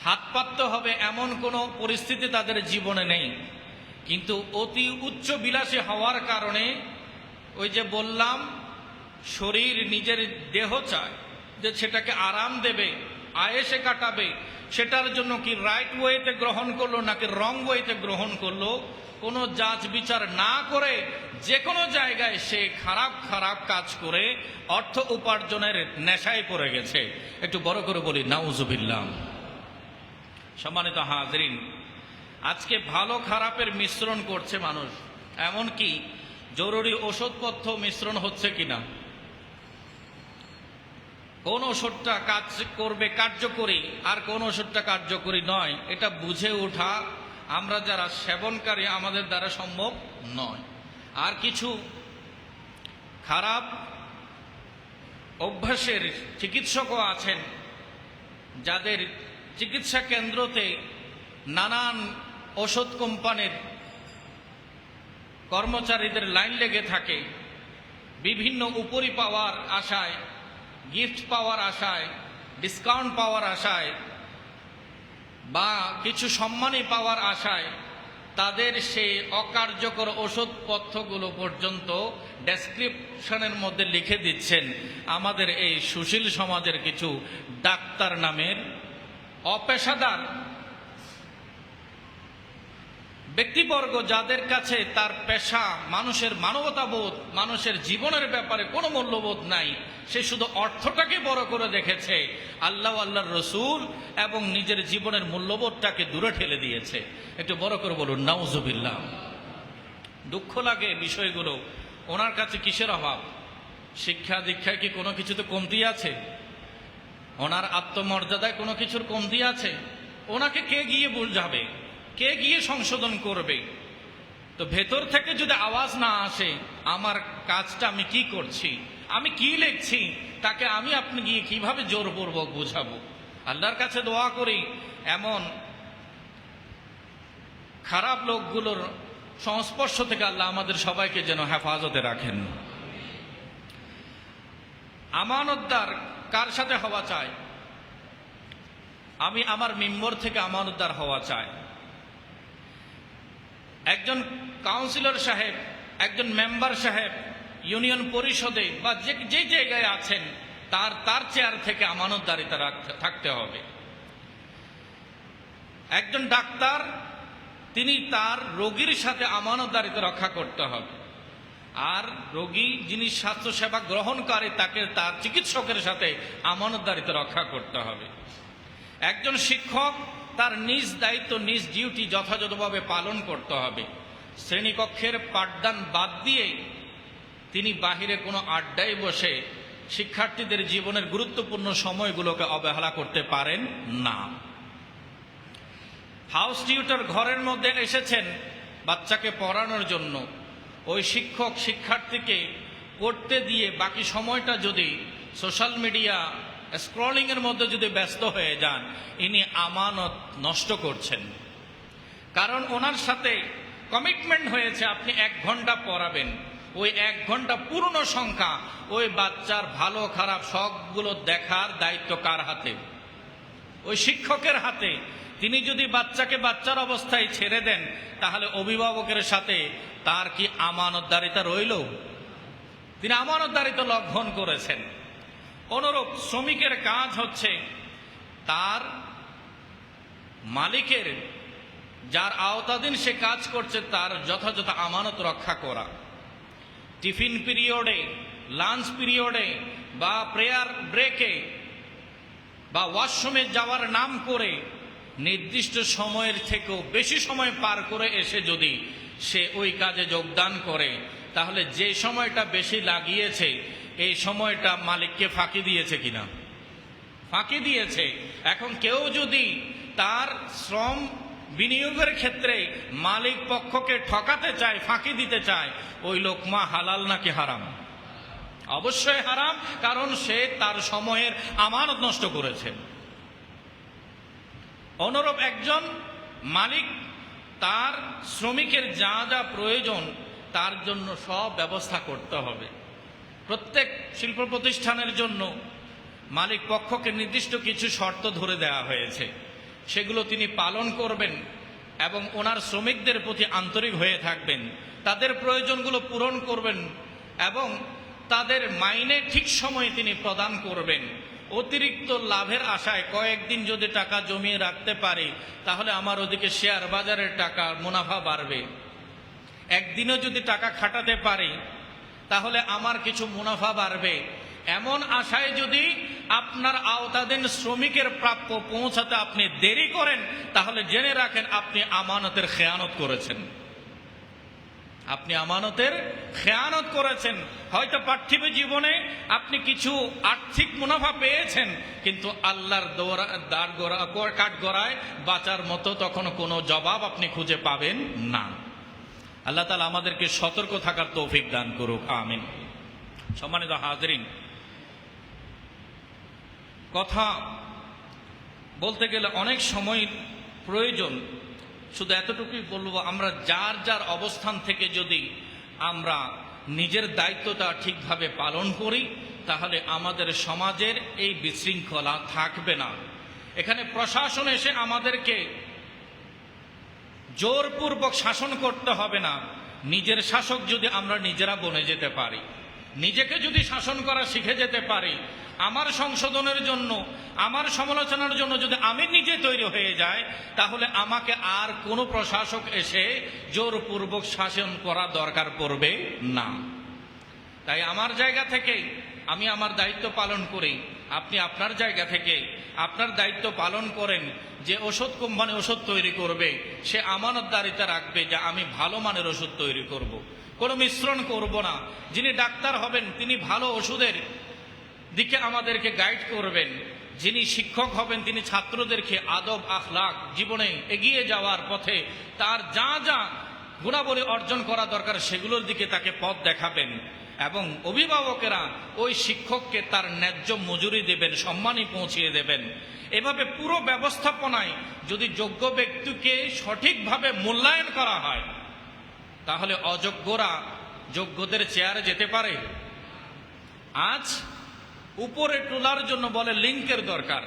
হাত পাততে হবে এমন কোনো পরিস্থিতি তাদের জীবনে নেই, কিন্তু অতি উচ্চ বিলাসী হওয়ার কারণে ওই যে বললাম, শরীর নিজের দেহ চায় যে সেটাকে আরাম দেবে, আয়েসে কাটাবে, সেটার জন্য কি রাইট ওয়েতে গ্রহণ করলো নাকি রং ওয়েতে গ্রহণ করলো, কোনো যাচ বিচার না করে যে কোনো জায়গায় সে খারাপ খারাপ কাজ করে অর্থ উপার্জনের নেশায় পড়ে গেছে। একটু বড় করে বলি নাউজুবিল্লাহ। সম্মানিত হাজরিন, আজকে ভালো খারাপের মিশ্রণ করছে মানুষ, এমনকি জরুরি ওষুধপত্র মিশ্রণ হচ্ছে কিনা, কোন ওষুধটা কাজ করবে কার্যকরী আর কোন ওষুধটা কার্যকরী নয়, এটা বুঝে ওঠা আমরা যারা সেবনকারী আমাদের দ্বারা সম্ভব নয়। আর কিছু খারাপ অভ্যাসের চিকিৎসকও আছেন, যাদের চিকিৎসা কেন্দ্রতে নানান ওষুধ কোম্পানির কর্মচারীদের লাইন লেগে থাকে, বিভিন্ন উপরি পাওয়ার আশায়, গিফট পাওয়ার আশায়, ডিসকাউন্ট পাওয়ার আশায় বা কিছু সম্মানী পাওয়ার আশায় তাদের সেই অকার্যকর ওষুধপত্রগুলো পর্যন্ত ডেসক্রিপশনের মধ্যে লিখে দিচ্ছেন আমাদের এই সুশীল সমাজের কিছু ডাক্তার নামের অপেশাদার ব্যক্তিবর্গ, যাদের কাছে তার পেশা, মানুষের মানবতাবোধ, মানুষের জীবনের ব্যাপারে কোনো মূল্যবোধ নাই। সে শুধু অর্থটাকে বড় করে দেখেছে, আল্লাহ, আল্লাহর রসুল এবং নিজের জীবনের মূল্যবোধটাকে দূরে ঠেলে দিয়েছে। একটু বড় করে বলুন নাউজুবিল্লাহ। দুঃখ লাগে বিষয়গুলো। ওনার কাছে কিসের অভাব? শিক্ষা দীক্ষায় কি কোনো কিছুতে কমতি আছে? ওনার আত্মমর্যাদায় কোনো কিছুর কমতি আছে? ওনাকে কে গিয়ে বোঝাবে? কে গিয়ে সংশোধন করবে? তো ভেতর থেকে যদি আওয়াজ না আসে, আমার কাজটা আমি কি করছি, আমি কি লিখছি, তাকে আমি আপনি গিয়ে কিভাবে জোরপূর্বক বুঝাবো? আল্লাহর কাছে দোয়া করি এমন খারাপ লোকগুলোর সংস্পর্শ থেকে আল্লাহ আমাদের সবাইকে যেন হেফাজতে রাখেন। আমানতদার কার সাথে হওয়া চাই? আমি আমার মিম্বর থেকে আমানতদার হওয়া চাই। একজন কাউন্সিলর সাহেব, একজন মেম্বার সাহেব ইউনিয়ন পরিষদে বা যে জায়গায় আছেন, তার চেয়ার থেকে আমানতদারিতা থাকতে হবে। একজন ডাক্তার, তিনি তার রোগীর সাথে আমানতদারিতা রক্ষা করতে হবে। আর রোগী যিনি স্বাস্থ্যসেবা গ্রহণকারী, তাকে তার চিকিৎসকের সাথে আমানতদারিতা রক্ষা করতে হবে। একজন শিক্ষক তার নিজ দায়িত্ব, নিজ ডিউটি যথাযথভাবে পালন করতে হবে। শ্রেণীকক্ষের পাঠদান বাদ দিয়ে তিনি বাহিরে কোনো আড্ডায় বসে শিক্ষার্থীদের জীবনের গুরুত্বপূর্ণ সময়গুলোকে অবহেলা করতে পারেন না। হাউস টিউটর ঘরের মধ্যে এসেছেন বাচ্চাকে পড়ানোর জন্য, ওই শিক্ষক শিক্ষার্থীকে পড়তে দিয়ে বাকি সময়টা যদি সোশ্যাল মিডিয়া স্ক্রলিং এর মধ্যে যদি ব্যস্ত হয়ে যান, ইনি আমানত নষ্ট করছেন। কারণ ওনার সাথে কমিটমেন্ট হয়েছে আপনি 1 ঘন্টা পড়াবেন। ওই 1 ঘন্টা পূর্ণ সংখ্যা ওই বাচ্চার ভালো খারাপ সবগুলো দেখার দায়িত্ব কার হাতে? ওই শিক্ষকের হাতে। তিনি যদি বাচ্চাকে বাচ্চার অবস্থায় ছেড়ে দেন, তাহলে অভিভাবকের সাথে তার কি আমানতদারিতা রইল? তিনি আমানতদারিতা লঙ্ঘন করেছেন। অনুরূপ শ্রমিকের কাজ হচ্ছে তার মালিকের, যার আওতাধীন সে কাজ করছে, তার যথাযথ আমানত রক্ষা করা। টিফিন পিরিয়ডে, লাঞ্চ পিরিয়ডে বা প্রেয়ার ব্রেকে বা ওয়াশরুমে যাওয়ার নাম করে নির্দিষ্ট সময়ের থেকেও বেশি সময় পার করে এসে যদি সে ওই কাজে যোগদান করে, তাহলে যে সময়টা বেশি লাগিয়েছে এই সময়টা মালিককে ফাঁকি দিয়েছে কিনা? ফাঁকি দিয়েছে। এখন কেউ যদি তার শ্রম বিনিয়োগের ক্ষেত্রে মালিক পক্ষকে ঠকাতে চায়, ফাঁকি দিতে চায়, ওই লোকমা হালাল নাকি হারাম? অবশ্যই হারাম, কারণ সে তার সময়ের আমানত নষ্ট করেছেন। অনুরূপ একজন মালিক তার শ্রমিকের যা যা প্রয়োজন তার জন্য সব ব্যবস্থা করতে হবে। প্রত্যেক শিল্প প্রতিষ্ঠানের জন্য মালিক পক্ষকে নির্দিষ্ট কিছু শর্ত ধরে দেওয়া হয়েছে, সেগুলো তিনি পালন করবেন এবং ওনার শ্রমিকদের প্রতি আন্তরিক হয়ে থাকবেন, তাদের প্রয়োজনগুলো পূরণ করবেন এবং তাদের মাইনে ঠিক সময়ে তিনি প্রদান করবেন। অতিরিক্ত লাভের আশায় কয়েকদিন যদি টাকা জমিয়ে রাখতে পারি, তাহলে আমার ওদিকে শেয়ার বাজারের টাকা মুনাফা বাড়বে। একদিনও যদি টাকা খাটাতে পারি, তাহলে আমার কিছু মুনাফা বাড়বে। এমন আশায় যদি আপনার আওতাধীন শ্রমিকের প্রাপ্য পৌঁছাতে আপনি দেরি করেন, তাহলে জেনে রাখেন আপনি আমানতের খেয়ানত করেছেন। আপনি আমানতের খেয়ানত করেছেন। হয়তো পার্থিব জীবনে আপনি কিছু আর্থিক মুনাফা পেয়েছেন, কিন্তু আল্লাহর কাঠগড়ায় বাঁচার মতো তখন কোনো জবাব আপনি খুঁজে পাবেন না। আল্লাহ তাআলা আমাদেরকে সতর্ক থাকার তৌফিক দান করুক, আমিন। সম্মানিত হাজরিন, কথা বলতে গেলে অনেক সময় প্রয়োজন, শুধু এতটুকুই বলবো, আমরা যার যার অবস্থান থেকে যদি আমরা নিজের দায়িত্বটা ঠিকভাবে পালন করি, তাহলে আমাদের সমাজের এই বিশৃঙ্খলা থাকবে না। এখানে প্রশাসন এসে আমাদেরকে জোরপূর্বক শাসন করতে হবে না। নিজের শাসক যদি আমরা নিজেরা বনে যেতে পারি, নিজেকে যদি শাসন করা শিখে যেতে পারি, আমার সংশোধনের জন্য, আমার সমালোচনার জন্য যদি আমি নিজে তৈরি হয়ে যাই, তাহলে আমাকে আর কোনো প্রশাসক এসে জোরপূর্বক শাসন করা দরকার পড়বে না। তাই আমার জায়গা থেকে আমি আমার দায়িত্ব পালন করি, আপনি আপনার জায়গা থেকে আপনার দায়িত্ব পালন করেন। যে ওষুধ কোম্পানি ওষুধ তৈরি করবে সে আমানতদারিতা রাখবে যে আমি ভালো মানের ওষুধ তৈরি করব। কোনো মিশ্রণ করব না। যিনি ডাক্তার হবেন তিনি ভালো ওষুধের দিকে আমাদেরকে গাইড করবেন। যিনি শিক্ষক হবেন তিনি ছাত্রদেরকে আদব আখলাক জীবনে এগিয়ে যাওয়ার পথে তার যা যা গুণাবলী অর্জন করা দরকার সেগুলোর দিকে তাকে পথ দেখাবেন। এবং অভিভাবকেরা ওই শিক্ষককে তার ন্যায্য মজুরি দেবেন, সম্মানই পৌঁছিয়ে দেবেন। এভাবে পুরো ব্যবস্থাপনায় যদি যোগ্য ব্যক্তিকে সঠিকভাবে মূল্যায়ন করা হয় তাহলে অযোগ্যরা যোগ্যদের চেয়ারে যেতে পারে। আজ উপরে তোলার জন্য বলে লিঙ্কের দরকার,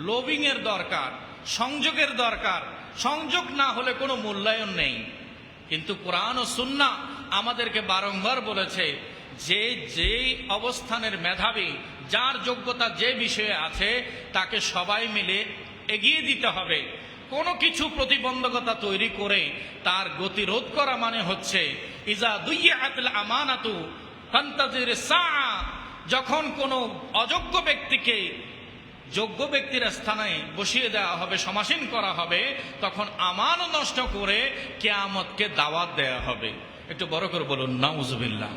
লোভিং এর দরকার, সংযোগের দরকার। সংযোগ না হলে কোনো মূল্যায়ন নেই। কিন্তু কোরআন ও সুন্নাহ আমাদেরকে বারংবার বলেছে যে যেই অবস্থানের মেধাবী, যার যোগ্যতা যে বিষয়ে আছে তাকে সবাই মিলে এগিয়ে দিতে হবে। কোনো কিছু প্রতিবন্ধকতা তৈরি করে তার গতিরোধ করা মানে হচ্ছে ইজা দুইয়াতিল আমানাতু ফান্তাজির সাআ। যখন কোনো অযোগ্য ব্যক্তিকে যোগ্য ব্যক্তির স্থানে বসিয়ে দেওয়া হবে, সমাসীন করা হবে, তখন আমানত নষ্ট করে কিয়ামতকে দাওয়াত দেওয়া হবে। একটু বড় করে বলুন নাউজুবিল্লাহ।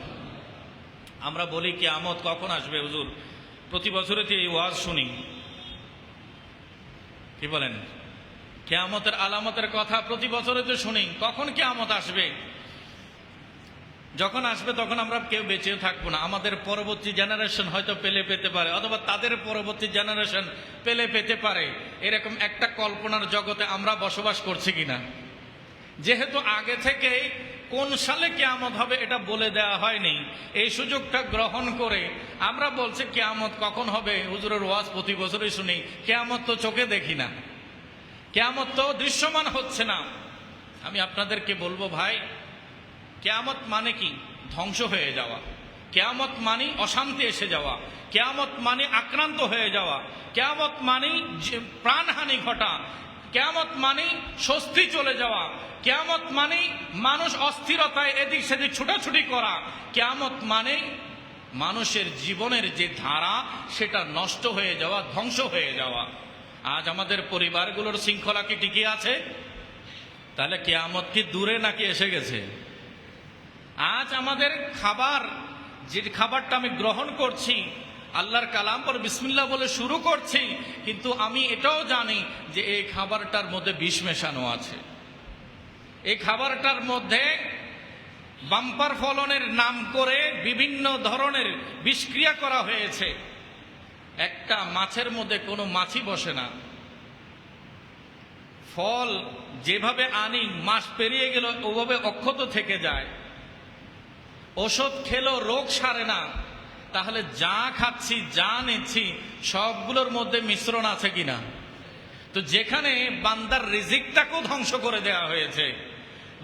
আমরা বলি কিয়ামত কখন আসবে হুজুর? প্রতি বছরে তো এই ওয়াজ শুনি। কি বলেন? কিয়ামতের আলামতের কথা প্রতি বছরে তো শুনি। কখন কিয়ামত আসবে? যখন আসবে তখন আমরা কেউ বেঁচেও থাকবো না। আমাদের পরবর্তী জেনারেশন হয়তো পেতে পারে, অথবা তাদের পরবর্তী জেনারেশন পেতে পারে। এরকম একটা কল্পনার জগতে আমরা বসবাস করছি কিনা? যেহেতু আগে থেকেই কোন সালে কিয়ামত হবে এটা বলে দেওয়া হয়নি, এই সুযোগটা গ্রহণ করে আমরা বলছি কিয়ামত কখন হবে? হুজুরের ওয়াজ প্রতি বছরই শুনি, কিয়ামত তো চোখে দেখি না, কিয়ামত তো দৃশ্যমান হচ্ছে না। আমি আপনাদেরকে বলবো ভাই, কিয়ামত মানে কি? ধ্বংস হয়ে যাওয়া। কিয়ামত মানে অশান্তি এসে যাওয়া। কিয়ামত মানে আক্রান্ত হয়ে যাওয়া। কিয়ামত মানে প্রাণহানি ঘটা। কিয়ামত মানে স্বস্তি চলে যাওয়া। কিয়ামত মানে মানুষ অস্থিরতায় এদিক সেদিক ছুটাছুটি করা। কিয়ামত মানে মানুষের জীবনের যে ধারা সেটা নষ্ট হয়ে যাওয়া, ধ্বংস হয়ে যাওয়া। আজ আমাদের পরিবারগুলোর শৃঙ্খলা কি টিকে আছে? তাহলে কিয়ামত কি দূরে নাকি এসে গেছে? আজ আমাদের খাবার, যে খাবারটা আমি গ্রহণ করছি আল্লাহর কালাম পর বিসমিল্লাহ বলে শুরু করছি, কিন্তু আমি এটাও জানি যে এই খাবারটার মধ্যে বিষ মেশানো আছে। এই খাবারটার মধ্যে বাম্পার ফলনের নাম করে বিভিন্ন ধরনের বিষক্রিয়া করা হয়েছে। একটা মাছের মধ্যে কোনো মাছি বসে না। ফল যেভাবে আনি মাস পেরিয়ে গেল ওভাবে অক্ষত থেকে যায়। ওষুধ খেলেও রোগ সারে না। তাহলে যা খাচ্ছি, যা নিচ্ছি সবগুলোর মধ্যে মিশ্রণ আছে কিনা? তো যেখানে বান্দার রিজিকটাকেও ধ্বংস করে দেওয়া হয়েছে,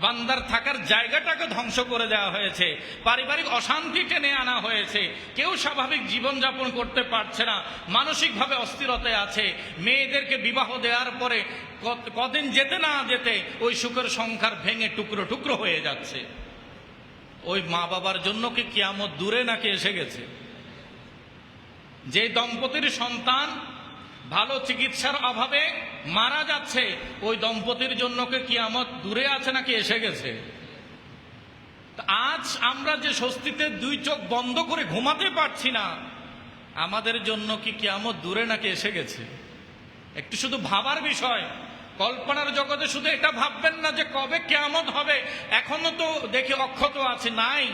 বান্দার থাকার জায়গাটাকে ধ্বংস করে দেওয়া হয়েছে, পারিবারিক অশান্তি টেনে আনা হয়েছে, কেউ স্বাভাবিক জীবনযাপন করতে পারছে না, মানসিকভাবে অস্থিরতায় আছে। মেয়েদেরকে বিবাহ দেওয়ার পরে কদিন যেতে না যেতে ওই সুখের সংসার ভেঙে টুকরো টুকরো হয়ে যাচ্ছে। ওই মা বাবার জন্য কি কিয়ামত দূরে নাকি এসে গেছে? যে দম্পতির সন্তান ভালো চিকিৎসার অভাবে মারা যাচ্ছে, ওই দম্পতির জন্য কি কিয়ামত দূরে আছে নাকি এসে গেছে? আজ আমরা যে স্বস্তিতে দুই চোখ বন্ধ করে ঘুমাতে পারছি না, আমাদের জন্য কি কিয়ামত দূরে নাকি এসে গেছে? একটু শুধু ভাবার বিষয়। কল্পনার জগতে শুধু এটা ভাববেন না যে কবে কিয়ামত হবে। এখনো তো দেখি অক্ষত আছে। নাই,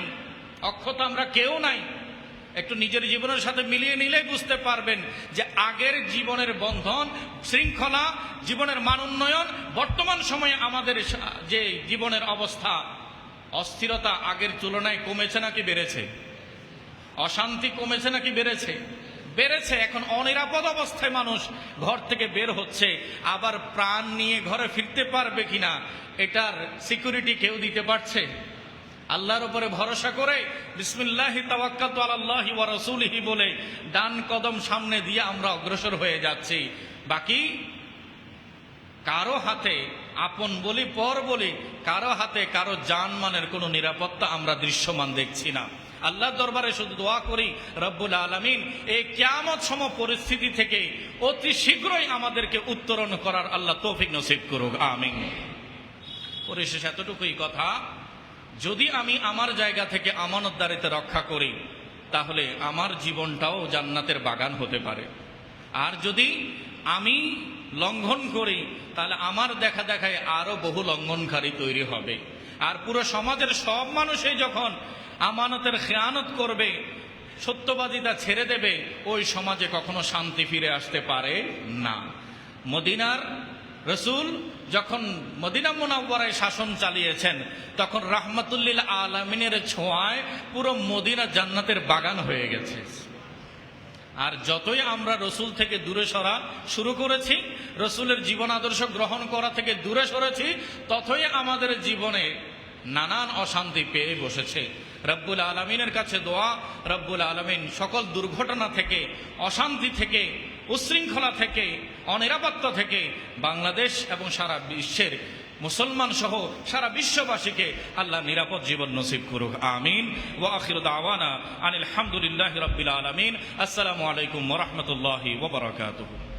অক্ষত আমরা কেউ নাই। একটু নিজের জীবনের সাথে মিলিয়ে নিলেই বুঝতে পারবেন যে আগের জীবনের বন্ধন, শৃঙ্খলা, জীবনের মান উন্নয়ন, বর্তমান সময়ে আমাদের যে জীবনের অবস্থা, অস্থিরতা আগের তুলনায় কমেছে নাকি বেড়েছে? অশান্তি কমেছে নাকি বেড়েছে? বেড়েছে। এখন অনিরাপদ অবস্থায় মানুষ ঘর থেকে বের হচ্ছে। আবার প্রাণ নিয়ে ঘরে ফিরতে পারবে কিনা এটার সিকিউরিটি কেউ দিতে পারছে? আল্লাহর উপরে ভরসা করে বিসমিল্লাহি তাওয়াক্কালতু আলাল্লাহি ওয়া রাসূলিহি বলে ডান কদম সামনে দিয়ে আমরা অগ্রসর হয়ে যাচ্ছি। বাকি কারো হাতে, আপন বলি পর বলি, কারো হাতে কারো জানমালের কোনো নিরাপত্তা আমরা দৃশ্যমান দেখছি না। আল্লাহর দরবারে শুধু দোয়া করি, রব্বুল আলামিন এই কিয়ামত সম পরিস্থিতি থেকে অতি শীঘ্রই আমাদেরকে উত্তরণ করার আল্লাহ তৌফিক নসিব করুক, আমিন। পরিশেষে এতটুকুই কথা, যদি আমি আমার জায়গা থেকে আমানতদারিতে রক্ষা করি তাহলে আমার জীবনটাও জান্নাতের বাগান হতে পারে। আর যদি আমি লঙ্ঘন করি তাহলে আমার দেখা দেখায় আরো বহু লঙ্ঘনকারী তৈরি হবে। আর পুরো সমাজের সব মানুষই যখন আমানতের খেয়ানত করবে, সত্যবাদিতা ছেড়ে দেবে, ওই সমাজে কখনো শান্তি ফিরে আসতে পারে না। মদিনার রসুল যখন মদিনা মুনাওয়ারায় শাসন চালিয়েছেন তখন রাহমাতুল্লিল আলামিনের ছোঁয়ায় পুরো মদিনা জান্নাতের বাগান হয়ে গেছে। আর যতই আমরা রসুল থেকে দূরে সরা শুরু করেছি, রসুলের জীবন আদর্শ গ্রহণ করা থেকে দূরে সরেছি, ততই আমাদের জীবনে নানান অশান্তি পেয়ে বসেছে। রব্বুল আলামিনের কাছে দোয়া, রব্বুল আলামিন সকল দুর্ঘটনা থেকে, অশান্তি থেকে, উশৃঙ্খলা থেকে, অনিরাপত্তা থেকে বাংলাদেশ এবং সারা বিশ্বের মুসলমান সহ সারা বিশ্ববাসীকে আল্লাহ নিরাপদ জীবন নসিব করুক, আমিন। ওয়া আখিরু দাওয়ানা আনিল হামদুলিল্লাহি রাব্বিল আলামিন। আসসালামু আলাইকুম ওয়া রাহমাতুল্লাহি ওয়া বারাকাতুহু।